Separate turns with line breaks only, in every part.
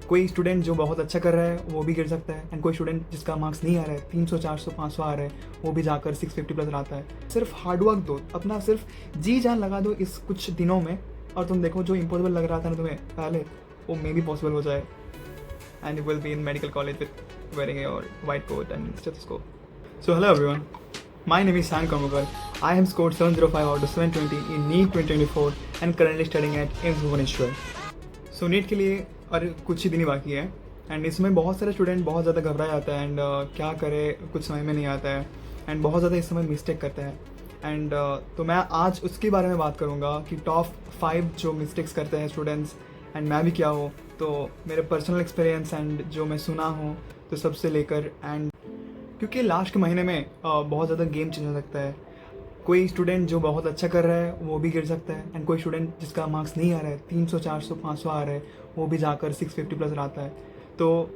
कोई स्टूडेंट जो बहुत अच्छा कर रहा है वो भी गिर सकता है, एंड कोई स्टूडेंट जिसका मार्क्स नहीं आ रहा है, 300 400 500 आ रहा है, वो भी जाकर 650 प्लस लाता है। सिर्फ हार्डवर्क दो, अपना सिर्फ जी जान लगा दो इस कुछ दिनों में, और तुम देखो जो इम्पॉसिबल लग रहा था ना तुम्हें पहले, वो मे भी पॉसिबल हो जाए, and you will be in medical college with wearing your white coat and stethoscope. So hello everyone, my name is Sam Kamakar. I have scored 705 out of 720 in NEET 2024 and currently studying at AIIMS Bhubaneswar. So NEET के लिए और कुछ ही दिन ही बाकी है, and इसमें बहुत सारे स्टूडेंट बहुत ज़्यादा घबरा जाता है, एंड क्या करे कुछ समझ में नहीं आता है, एंड बहुत ज़्यादा इस समय मिस्टेक करते हैं, एंड तो मैं आज उसके बारे में बात करूँगा कि टॉप 5 जो मिस्टेक्स करते हैं स्टूडेंट्स, एंड मैं भी क्या हूँ, तो मेरे पर्सनल एक्सपीरियंस एंड जो मैं सुना हूँ तो सबसे लेकर, एंड क्योंकि लास्ट के महीने में बहुत ज़्यादा गेम चेंज हो सकता है। कोई स्टूडेंट जो बहुत अच्छा कर रहा है वो भी गिर सकता है, एंड कोई स्टूडेंट जिसका मार्क्स नहीं आ रहा है, 300 400 500 आ रहा है, वो भी जाकर 650 प्लस लाता है। तो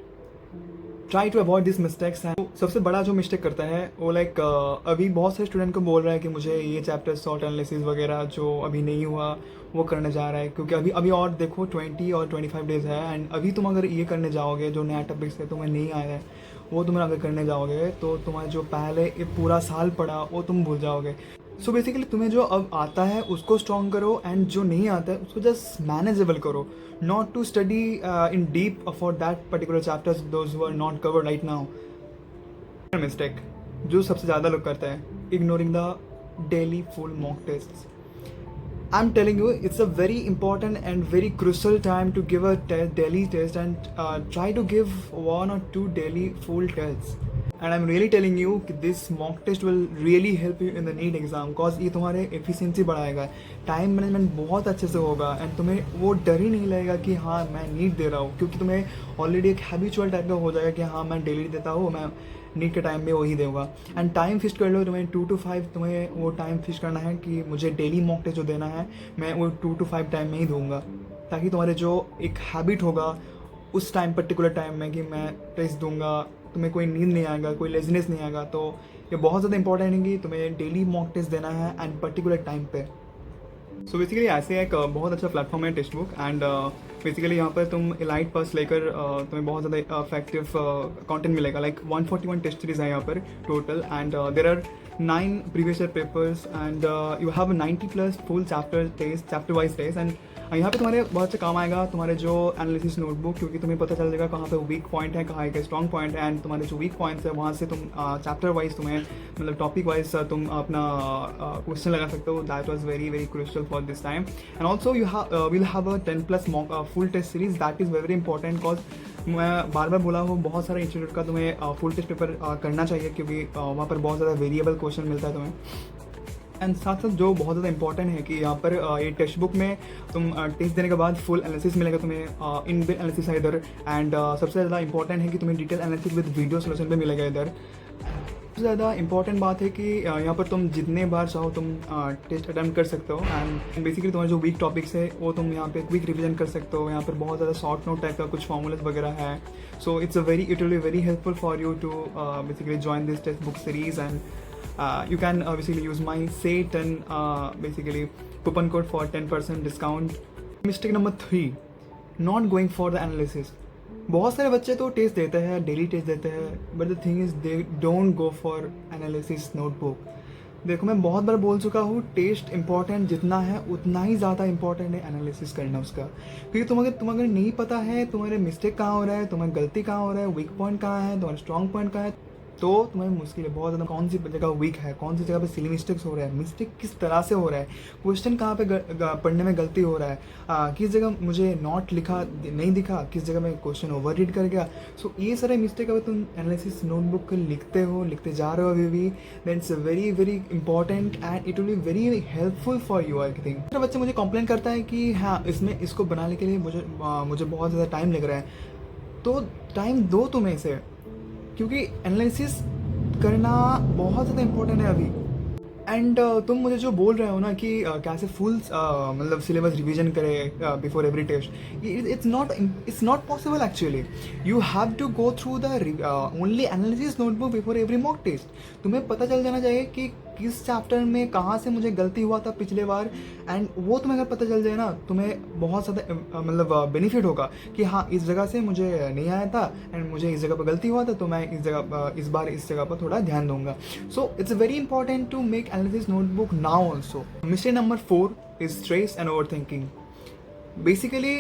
try to avoid this mistakes. And सबसे बड़ा जो मिस्टेक करता है वो लाइक अभी बहुत सारे स्टूडेंट को बोल रहा है कि मुझे ये चैप्टर शॉर्ट एनालिसिस वगैरह जो अभी नहीं हुआ वो करने जा रहा है, क्योंकि अभी अभी और देखो 20 और 25 डेज है, एंड अभी तुम अगर ये करने जाओगे जो नया टॉपिक्स है तुम्हें नहीं आया है वो तुम अगर करने जाओगे तो तुम्हारा जो पहले ये पूरा साल पढ़ा वो तुम भूल जाओगे। सो बेसिकली तुम्हें जो अब आता है उसको स्ट्रॉन्ग करो, एंड जो नहीं आता है उसको जस्ट मैनेजेबल करो, not to study in deep for that particular chapters those who are not covered right now. Mistake जो सबसे ज़्यादा लोग करते हैं, ignoring the daily full mock tests. I'm telling you, it's a very important and very crucial time to give a daily test, and try to give 1 or 2 daily full tests. And I'm really telling you कि this mock test will really help you in the NEET exam, cause ये तुम्हारे efficiency बढ़ाएगा, time management बहुत अच्छे से होगा, and तुम्हें वो डर ही नहीं लगेगा कि हाँ मैं नीट दे रहा हूँ, क्योंकि तुम्हें ऑलरेडी एक हैबिचुअल टाइप का हो जाएगा कि हाँ मैं डेली देता हूँ, मैं नीट के टाइम में वही दूंगा। एंड टाइम फिक्स कर लो, तुम्हें 2 to 5 तुम्हें वो टाइम फिक्स करना है कि मुझे डेली मॉक टेस्ट जो देना है मैं वो 2 to 5 टाइम में ही दूंगा, ताकि तुम्हारे जो एक हैबिट होगा उस टाइम पर्टिकुलर टाइम में कि मैं टेस्ट दूंगा, तुम्हें कोई नींद नहीं आएगा, कोई लेजीनेस नहीं आएगा। तो ये बहुत ज़्यादा इंपॉर्टेंट है कि तुम्हें डेली मॉक टेस्ट देना है एंड पर्टिकुलर टाइम पे। सो बेसिकली ऐसे एक बहुत अच्छा प्लेटफॉर्म है टेक्स्ट बुक, एंड बेसिकली यहाँ पर तुम इलाइट पास लेकर तुम्हें बहुत ज़्यादा इफेक्टिव कंटेंट मिलेगा। लाइक 141 टेस्ट सीरीज है यहाँ पर total, and there are 9 previous year papers, and you have 90 plus full chapter wise test, and यहाँ पे तुम्हारे बहुत अच्छा काम आएगा तुम्हारे जो एनालिसिस नोटबुक, क्योंकि तुम्हें पता चल जाएगा कहाँ पे वीक पॉइंट है, कहाँ का स्ट्रॉन्ग पॉइंट है, एंड तुम्हारे जो वीक पॉइंट्स है वहाँ से तुम चैप्टर वाइज तुम्हें मतलब टॉपिक वाइज तुम अपना क्वेश्चन लगा सकते हो। That was very very crucial for this time, and also you will have a 10 plus full test series, that is very important, cause मैं बार बार बोला हूँ बहुत सारे इंस्टीट्यूट का तुम्हें फुल टेस्ट पेपर करना चाहिए, क्योंकि वहाँ पर बहुत ज़्यादा वेरिएबल क्वेश्चन मिलता है तुम्हें। एंड साथ साथ जो बहुत ज़्यादा इंपॉर्टेंट है कि यहाँ पर ये टेक्स्ट बुक में तुम टेस्ट देने के बाद फुल एनालिसिस मिलेगा तुम्हें, इन बिल्ड एनालिसिस है इधर, एंड सबसे ज़्यादा इंपॉर्टेंट है कि तुम्हें detail analysis with video solution भी मिलेगा इधर। सबसे ज़्यादा इंपॉर्टेंट बात है कि यहाँ पर तुम जितने बार चाहो तुम टेस्ट अटेम्प्ट कर सकते हो, एंड बेसिकली तुम्हारे जो वीक टॉपिक्स है वो तुम यहाँ पे क्विक रिवीजन कर सकते हो। यहाँ पर बहुत ज़्यादा शॉर्ट नोट टाइप का कुछ फॉर्मूलाज वगैरह है, so it will be very helpful for you to basically join this text book series, and you can basically use my say 10 basically coupon code for 10% discount. Mistake number 3, not going for the analysis. बहुत सारे बच्चे तो test देते हैं, daily test देते हैं, but the thing is they don't go for analysis notebook. देखो मैं बहुत बार बोल चुका हूँ, टेस्ट इंपॉर्टेंट जितना है उतना ही ज़्यादा इंपॉर्टेंट है एनालिसिस करना उसका, क्योंकि तुम अगर नहीं पता है तुम्हारे मिस्टेक कहाँ हो रहा है, तुम्हारी गलती कहाँ हो रहा है, वीक पॉइंट कहाँ है, तुम्हारा स्ट्रॉन्ग पॉइंट कहाँ है, तो तुम्हें मुश्किल है बहुत ज़्यादा कौन सी जगह वीक है, कौन सी जगह पे सिली मिस्टेक्स हो रहा है, मिस्टेक किस तरह से हो रहा है, क्वेश्चन कहाँ पे पढ़ने में गलती हो रहा है, किस जगह मुझे नोट लिखा नहीं दिखा, किस जगह मैं क्वेश्चन ओवर रीड कर गया। सो ये सारे मिस्टेक अगर तुम एनालिसिस नोटबुक लिखते जा रहे हो अभी भी, then it's very very important and it will be very helpful for you I think. तो बच्चे मुझे कंप्लेन करता है कि हाँ इसको बनाने के लिए मुझे बहुत ज़्यादा टाइम लग रहा है, तो टाइम दो तुम्हें इसे, क्योंकि एनालिसिस करना बहुत ज़्यादा इम्पोर्टेंट है अभी। एंड तुम मुझे जो बोल रहे हो ना कि कैसे फुल मतलब सिलेबस रिवीजन करें before every test, it's not possible actually. You have to go through the only analysis notebook before every mock test. तुम्हें पता चल जाना चाहिए कि किस चैप्टर में कहाँ से मुझे गलती हुआ था पिछले बार, एंड वो तुम्हें अगर पता चल जाए ना, तुम्हें बहुत ज़्यादा मतलब बेनिफिट होगा कि हाँ इस जगह से मुझे नहीं आया था एंड मुझे इस जगह पर गलती हुआ था, तो मैं इस बार इस जगह पर थोड़ा ध्यान दूंगा. So it's very important to make analysis notebook now also. Mistake number 4 is stress and overthinking. Basically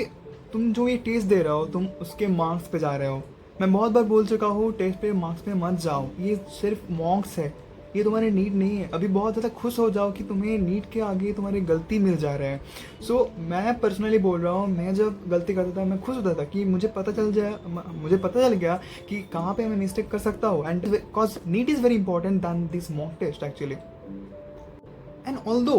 तुम जो ये टेस्ट दे रहे हो, तुम उसके मार्क्स पे जा रहे हो. मैं बहुत बार बोल चुका हूँ, टेस्ट पे मार्क्स पे मत जाओ, ये सिर्फ मॉक्स है, ये तुम्हारे नीट नहीं है. अभी बहुत ज़्यादा खुश हो जाओ कि तुम्हें नीट के आगे तुम्हारी गलती मिल जा रहा है. सो मैं पर्सनली बोल रहा हूँ, मैं जब गलती करता था मैं खुश होता था कि मुझे पता चल गया कि कहाँ पे मैं मिस्टेक कर सकता हूँ. And because NEET is very important than this mock test actually. And although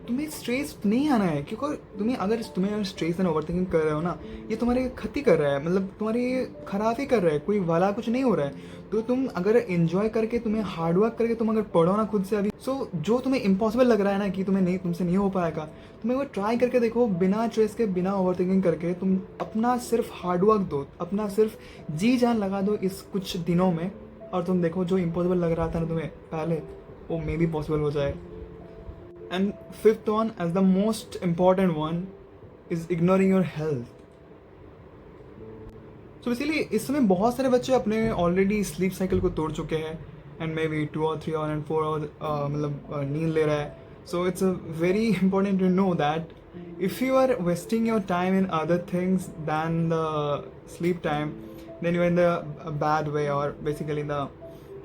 तुम्हें स्ट्रेस नहीं आना है, क्योंकि तुम्हें स्ट्रेस एंड ओवरथिंकिंग कर रहे हो ना, ये तुम्हारी क्षति कर रहा है, मतलब तुम्हारी खराब ही कर रहा है, कोई भला कुछ नहीं हो रहा है. तो तुम अगर एंजॉय करके, तुम्हें हार्डवर्क करके तुम अगर पढ़ो ना खुद से अभी, सो जो तुम्हें इम्पॉसिबल लग रहा है ना कि तुमसे नहीं हो पाएगा, तुम्हें वो ट्राई करके देखो, बिना स्ट्रेस के, बिना ओवरथिंकिंग करके. तुम अपना सिर्फ हार्डवर्क दो, अपना सिर्फ जी जान लगा दो इस कुछ दिनों में, और तुम देखो जो इम्पॉसिबल लग रहा था ना तुम्हें पहले, वो मे बी पॉसिबल हो जाए. And fifth one, as the most important one, is ignoring your health. So basically इस समय बहुत सारे बच्चे अपने ऑलरेडी स्लीप साइकिल को तोड़ चुके हैं, एंड मे बी 2 और 3 और एंड 4 और मतलब नींद ले रहा है. So it's very important to know that if you are wasting your time in other things than the sleep time, then you are in the bad way और basically in the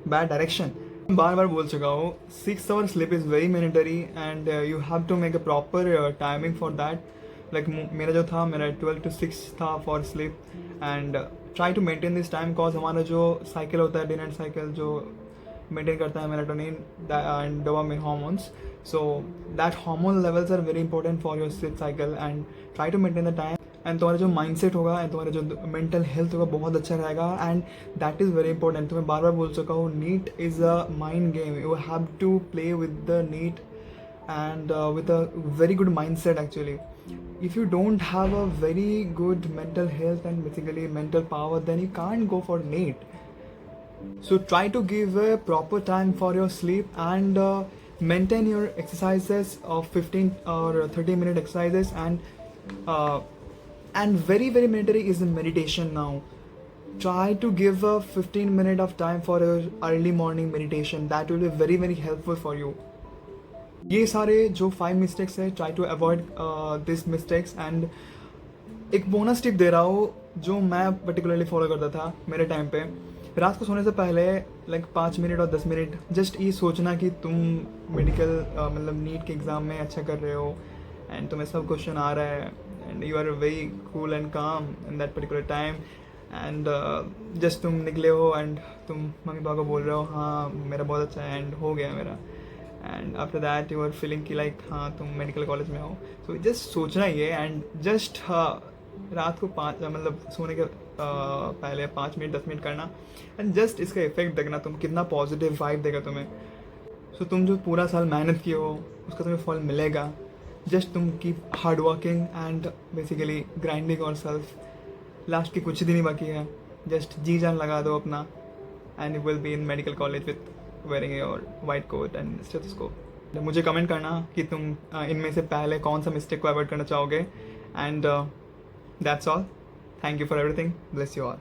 bad direction. बार बार बोल चुका हूँ, 6 hour sleep is very mandatory and you have to make a proper timing for that. Like मेरा जो था, मेरा 12 to 6 था for sleep, and try to maintain this time, cause हमारा जो साइकिल होता है, डे नाइट साइकिल, जो मेंटेन करता है melatonin and dopamine hormones. So that hormone levels are very important for your sleep cycle, and try to maintain the time. And तुम्हारा जो mindset होगा एंड तुम्हारा जो मेंटल हेल्थ होगा बहुत अच्छा रहेगा, and that is very important. तुम्हें बार बार बोल चुका हूँ, NEET is a mind game. You have to play with the NEET and with a very good mindset actually. If you don't have a very good mental health and basically mental power, then you can't go for NEET. So try to give a proper time for your sleep and maintain your exercises of 15 or 30-minute exercises, and very very mandatory is the meditation now. Try to give a 15 minute of time for your early morning meditation. That will be very very helpful for you. ये सारे जो 5 mistakes है, try to avoid this mistakes. And एक bonus tip दे रहा हूँ जो मैं पर्टिकुलरली फॉलो करता था मेरे टाइम पे. रात को सोने से पहले लाइक 5 मिनट और 10 मिनट जस्ट ये सोचना कि तुम मेडिकल मतलब नीट के एग्ज़ाम में अच्छा कर रहे हो, एंड तुम्हें सब क्वेश्चन आ रहा है, and you are very cool and calm in that particular time, and just तुम निकले हो एंड तुम मम्मी पापा को बोल रहे हो हाँ मेरा बहुत अच्छा है एंड हो गया मेरा, and after that you are feeling कि लाइक हाँ तुम मेडिकल कॉलेज में हो. सो जस्ट सोचना ही है, एंड जस्ट रात को 5 मतलब सोने के पहले 5 मिनट 10 मिनट करना, एंड जस्ट इसका इफेक्ट देखना तुम कितना पॉजिटिव वाइब देगा तुम्हें. सो तुम जो पूरा साल मेहनत की हो उसका तुम्हें फल मिलेगा. जस्ट तुम keep hard working and basically grinding और सेल्फ. लास्ट के कुछ दिन ही बाकी है, जस्ट जी जान लगा दो अपना, and you will be in medical college with wearing your white coat and stethoscope. मुझे कमेंट करना कि तुम इनमें से पहले कौन सा मिस्टेक को अवॉइड करना चाहोगे. And that's all. Thank you for everything. Bless you all.